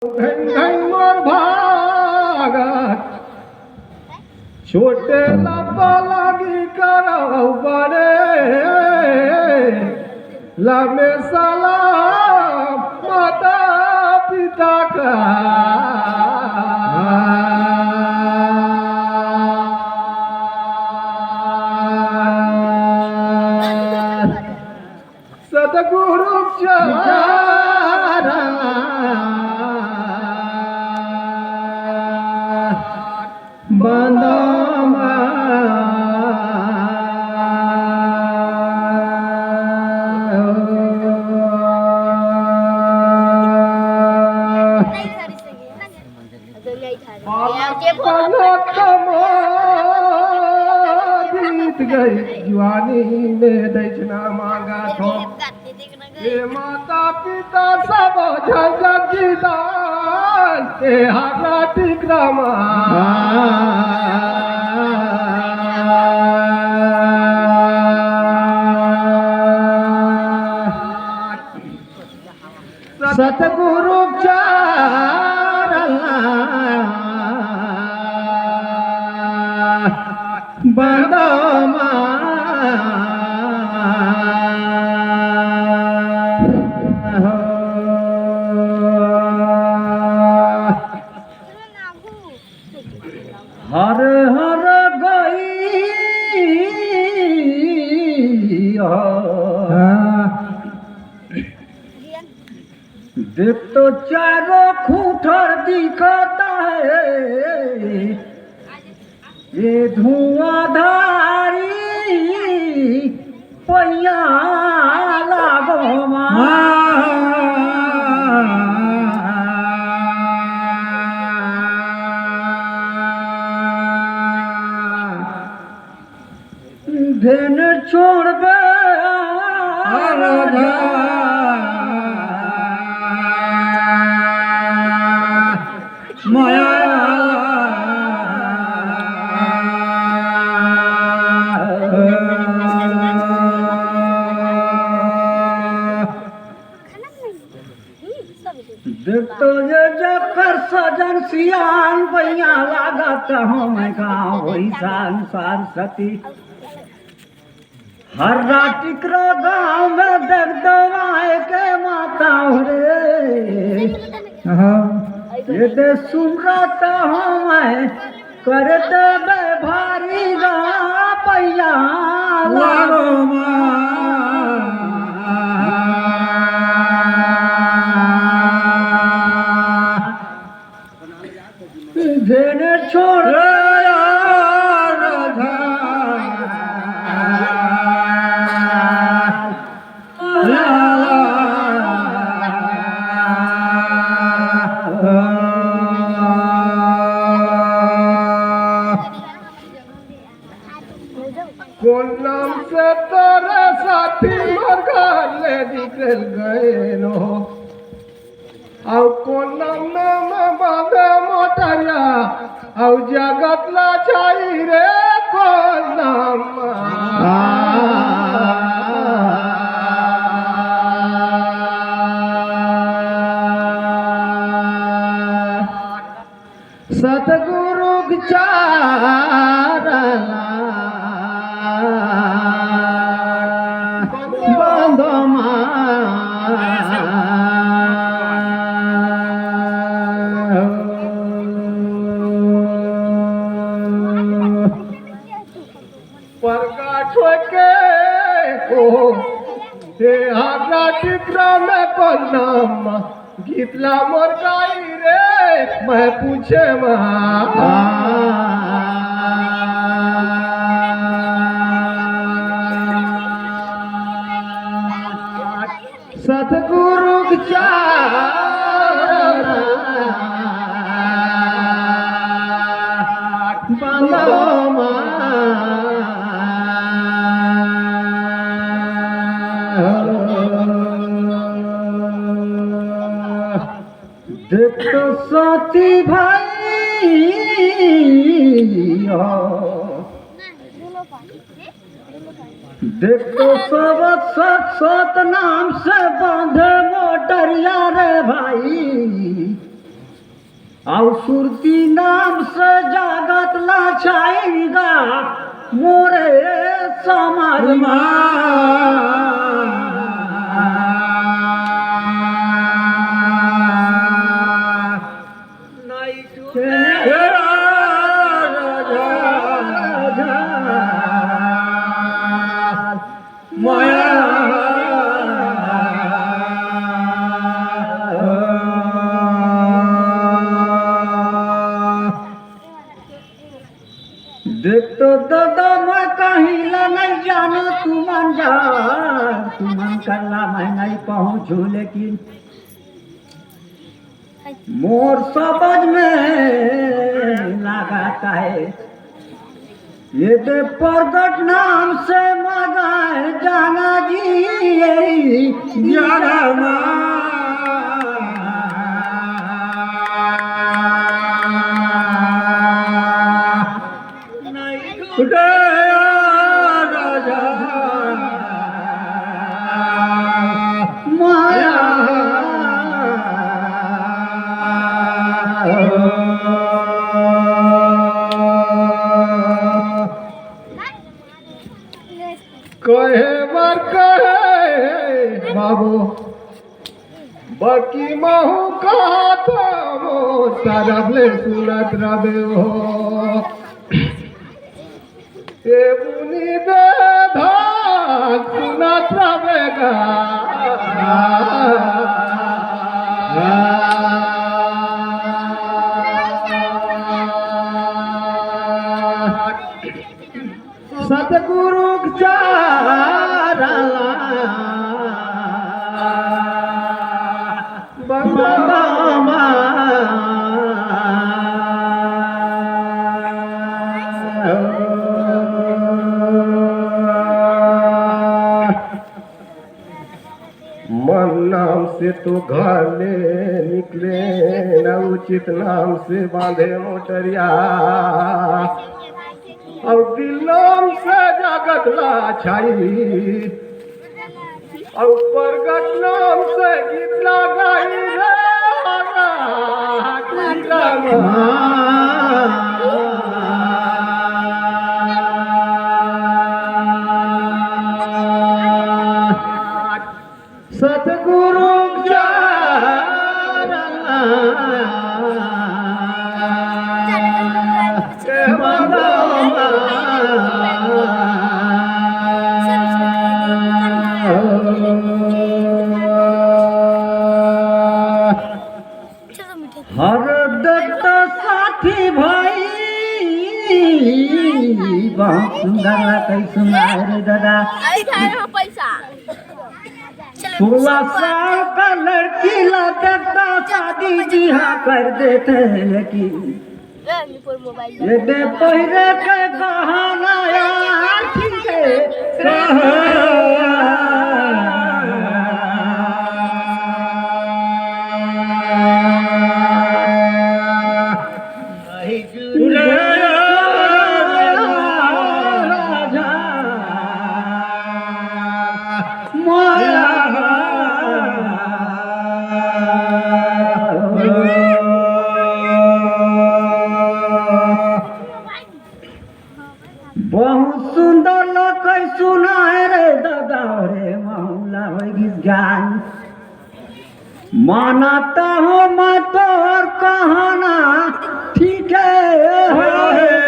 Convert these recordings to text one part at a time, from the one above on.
मोर भागत छोटे लबा लगी करो बड़े लमे सलाम माता पिता का सतगुरु चारा बंदमा बीत गई जवानी में दक्षिणा मांगा तो ये माता पिता सब जगीदार के हारा टिक्रमा सतगुरु चारा बंदमा हर हर गई देख तो चारों खूंटर दिखता है ये धुआंधारी पैया लागो धेन छोड़बे माया देख तो ये जकर सजन सियान पैया लागत हम गाँव वही संसार सती हर रातिकरो गाँव में देख दवाए के माता रे ये दे सुमरत हम कर दे भारी गा पैया लागो धेन छोड़ कौन नाम से तेरे साथी मर गए निकल गए नो और कौन नाम में बांधे मोटरिया और जगत ला छाई रे कौन नाम सतगुरु चारा बंदमा प्रकाश के हो ते हारा टिक्रमा कौन नाम गीतला मोर गाई रे मैं पूछे सतगुरु चारा बंदमा देख तो साथी भाई देख तो सब सत नाम से बांधे मोटरिया रे भाई और सुरती नाम से जागतला छाएगा मोरे समाज देख तो दादा मैं कहीं ला नहीं जानो तुमन जा तुमन करला मैं नहीं पहुँचू लेकिन मोर समझ में लगाता है ये दे प्रगट नाम से मगाए जाना जी जाना माया कहे बार कहे बाबू बाकी महू कहा था वो सारबले सुनत रबे हो ये बुनी दे धान सुनत रबेगा सतगुरु चारा बंदमा मन नाम से तो घर ले निकले न उचित नाम से बांधे मोटरिया और दिल नाम से जगत ला छाई और प्रगट नाम से गीत लगाई रे सतगुरु हर दत्त साथी भाई बहुत सुंदर लगता सुनाए रे दादा पैसा 16 साल का लड़की ला दत्ता शादी जी हाँ कर देते हैं लेकिन ये दे पहिरे के गहना यार ठीक है बहुत सुंदर लोग सुनाए रे दादा रे मामला ज्ञान मानता हूँ मैं तो और कहना ठीक है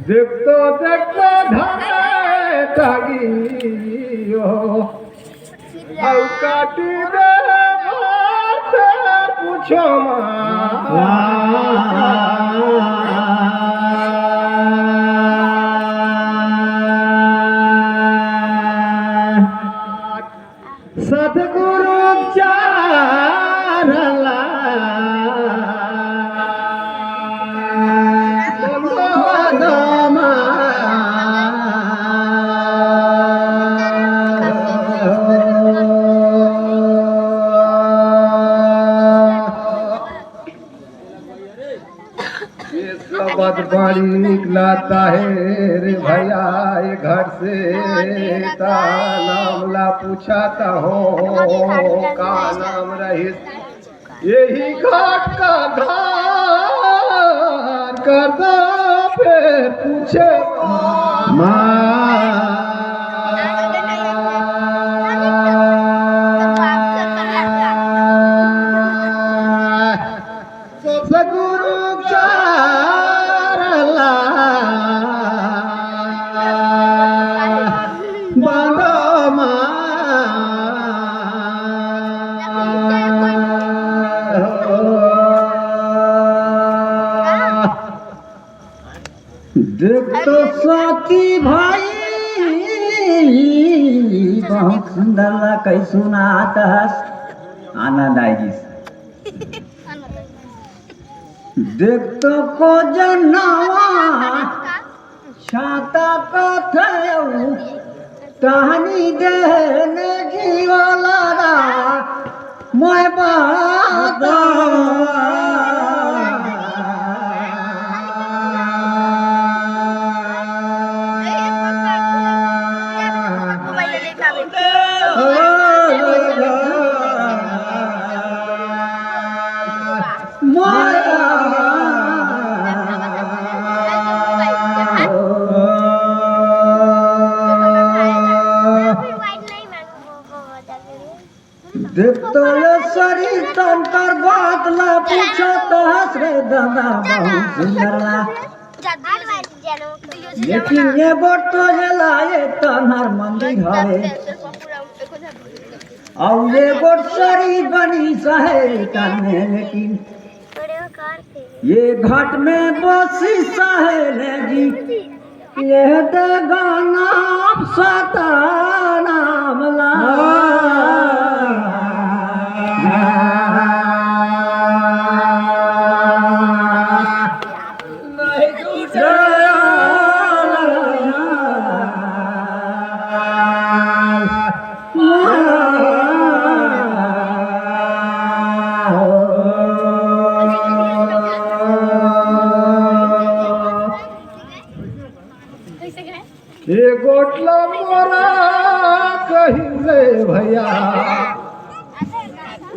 देखतो देखतो ढाले तागी और काटी दे पूछो सतगुरु चारला ये सबद बाड़ी निकलाता है रे भैया ये घर से ता नामला पूछाता हो का नाम रही यही घाट का धार करता फिर पूछे सगुरु चारला बांधो देख तो साथी भाई बहुत सुंदर ला कई सुनाता आनंद आएगी देख तो को जनावा छाता कथे टहनी देने की वाला मैं बात देख तो ये शरीर तन कर बात ला पूछो तो हंस रे दादा बहुत सुंदर ला लेकिन ये बोट तो जला ये तनहर मंदिर है और ये बोट शरीर बनी सहे तन में लेकिन ये घाट में बसी सहे जी ये गाना सता नाम ला ये गोटला मोरा कहीं रे भैया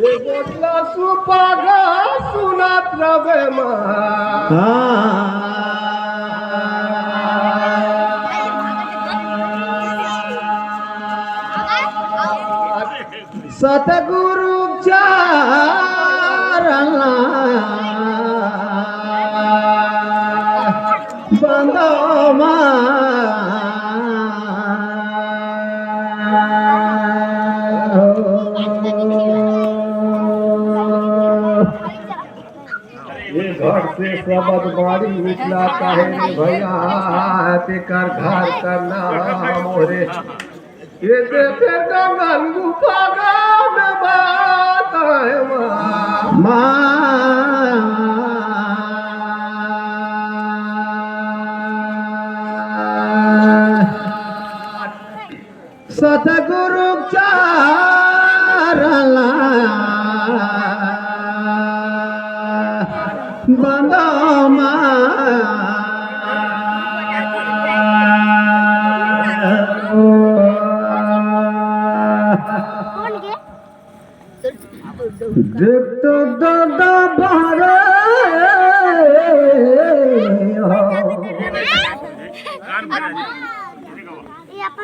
ये गोटला सुपागा सुनात रवे सतगुरु चारला बंदो ये घर से सबद बाड़ी निकलाता है भैया ते कर घर करना मोरे ये देते गंगन गुफा गाँव में बात है सतगुरु चारला बंदो देख तो दादा बारे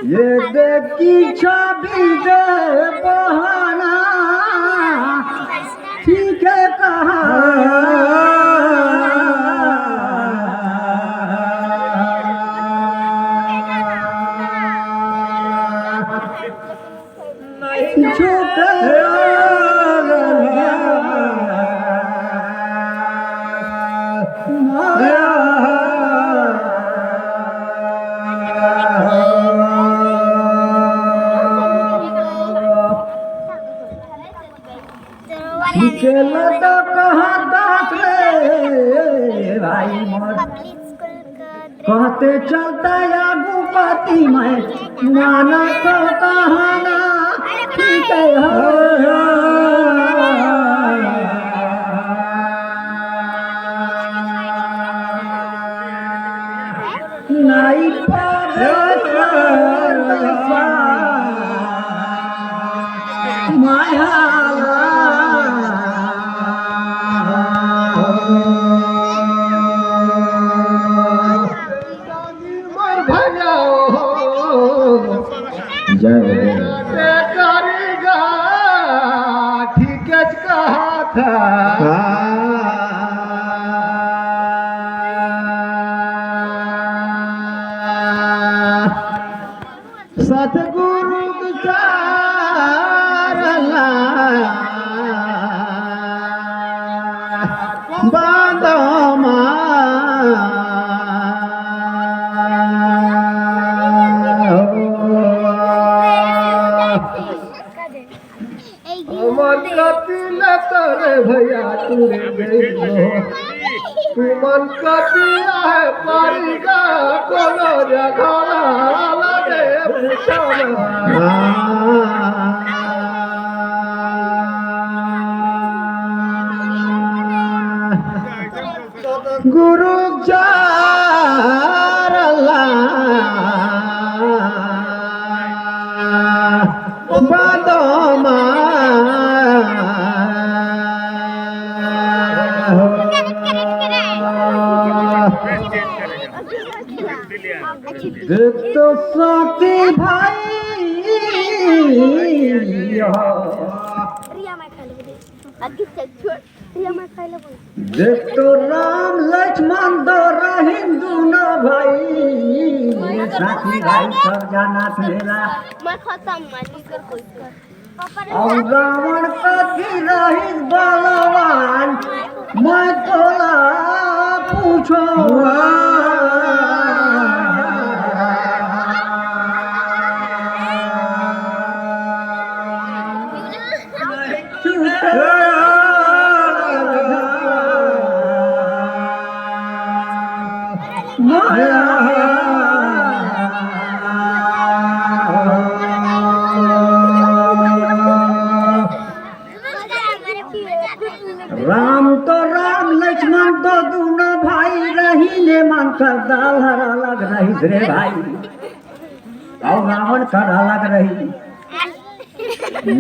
ये देखी छवि दे बहाना ठीक है कहा नहीं छूटे चला तो कहाँ दास रे भाई मोर कहते चलता या गुपाती में माना तो कहाना ठीक है नहीं परसा माया मोर भैया जय करेगा ठीक है कहा था सतगुरु विचारला बांधो আমার কাটিলে তোরে ভैया তুরে গইলো তুমন কাটিয়া পারিগা কোন জায়গা লাগে गुरु चारला बादो तो सती भाई देख तो राम लक्ष्मण दोरा हिंदू न भाई साथी भाई सब जाना मेरा मैं खत्म मानी कर कोई कर और रावण का रही बलवान मैं तोला पूछो राम तो राम लक्ष्मण तो दोनों भाई रही ने मन कर दाल हर अलग रही रे भाई और रावण कर अलग रही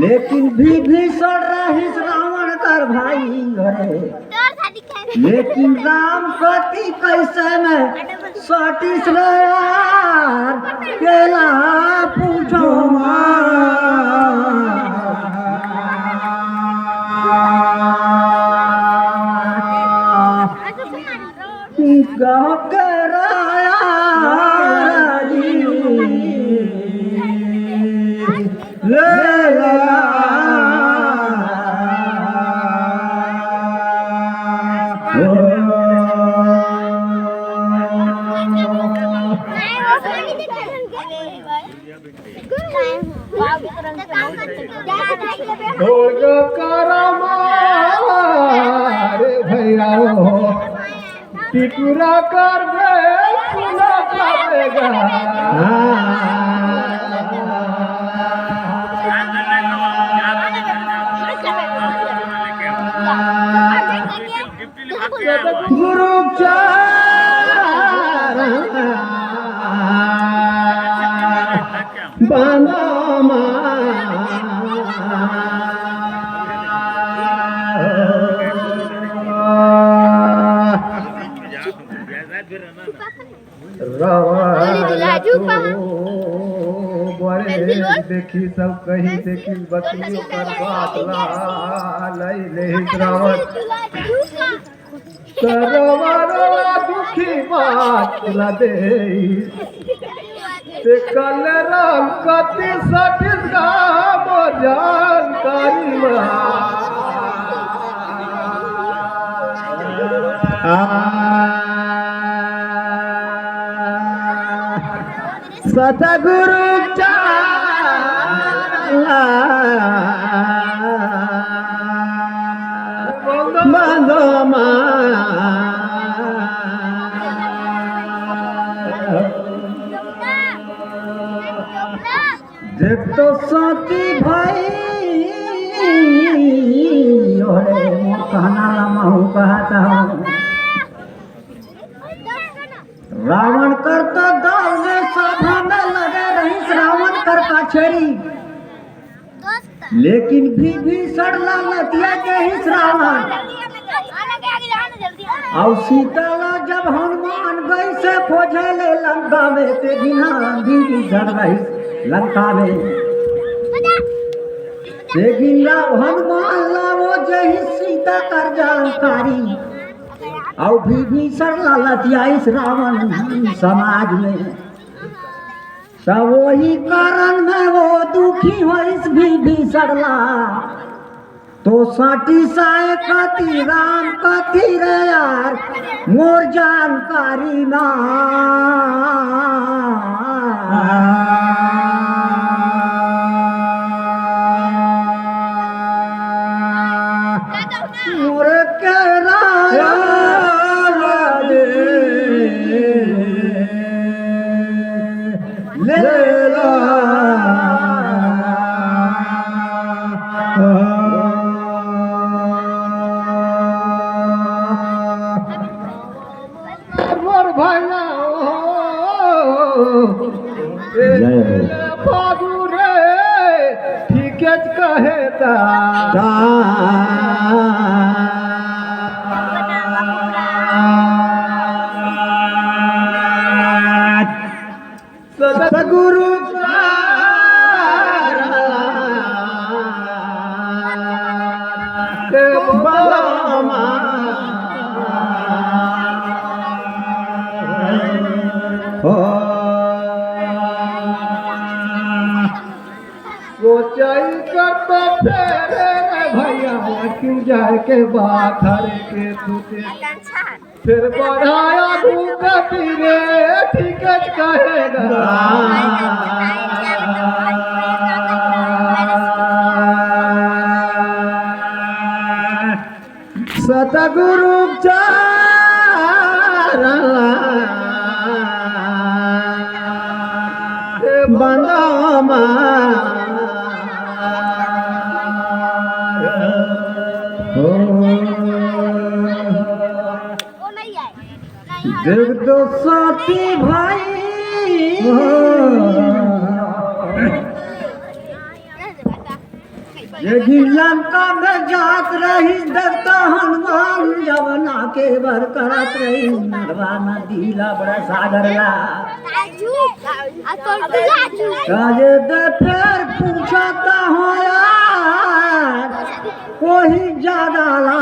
लेकिन भीषण रही रावण कर भाई घरे लेकिन राम कति कैसे में सतीश रे यार केला पूछो भैया टिकुरा कर दे सुना पाएगा गुरु चार बाना देखी सब कहीं देखी बकरियों पर बात नहीं ले रावण सरवरवा दुखी बात ला दे ते कल राम कति सठिस गाम जानकारी सतगुरु बंदो देख तो साथी भाई कहना कहता हूँ रावण कर तो दौड़े सभा में लगे रही रावण कर का छेड़ी, लेकिन विभीषण लालतिया के ही रावण। और सीता जब हनुमान गई से खोजे ले लंका में ते बिना विभीषण रही लंका में, लेकिन हनुमान लावो जही सीता कर जानकारी। और विभीषण लालतिया इस रावण समाज में, सब वही कारण में वो दुखी हो इस विभीषण ला। तो साटी साए कति राम कति रे यार मोर जानकारी ना। मोर के राया लेला मोर भैया फागु रे ठीके कहेता सतगुरु सोचाई कर तो फेरे भैया क्यों जाए के बात हर के तुते फिर बढ़ाया भूखा पीरे ठीक कहेगा। सतगुरु चारा बंदा देख दो साथी भाई ये लंका में जात रही देखता हनुमान जवना के बर करत रही नरवा नदीला बड़ा सागर ला। काजे दे फिर पूछता हो यार कोई ज्यादा ला।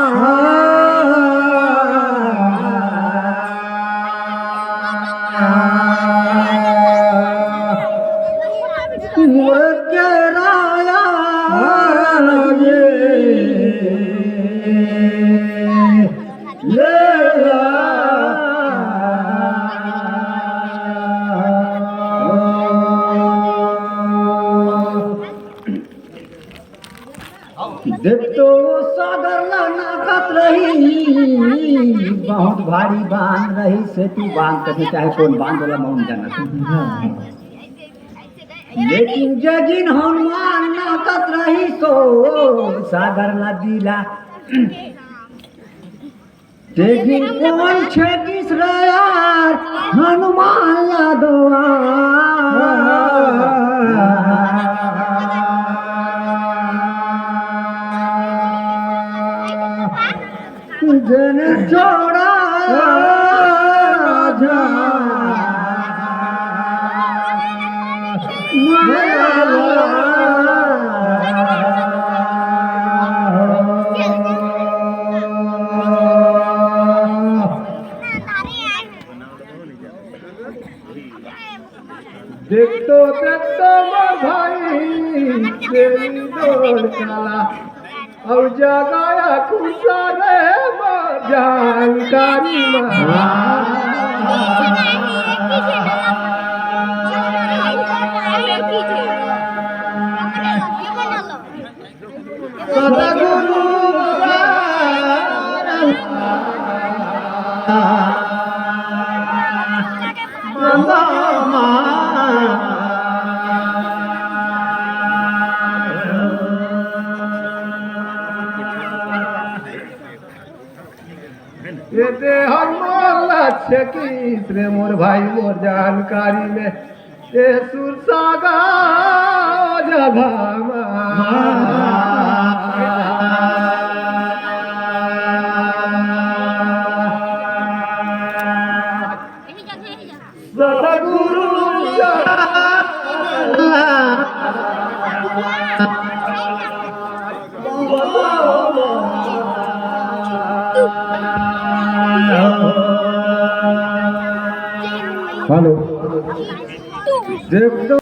देख तो सागर नाकत रही बहुत भारी बांध रही से तू बांध कभी चाहे कौन बांध वाला मौन जाना। लेकिन जजिन हनुमान नाकत रही तो सागर नदीला लेकिन कौन छे किस रे यार हनुमान ला दोआ। जन छोड़ा राजा देख तो भाई तेरी डोर चला और जगाया खुशा रे जानकारी सतगुरु এতে হরমোন লাগছে কি রে মোর ভাই মোর জানকারি নে এ সুর সাগা জাভামা সতগুরু हेलो देख तो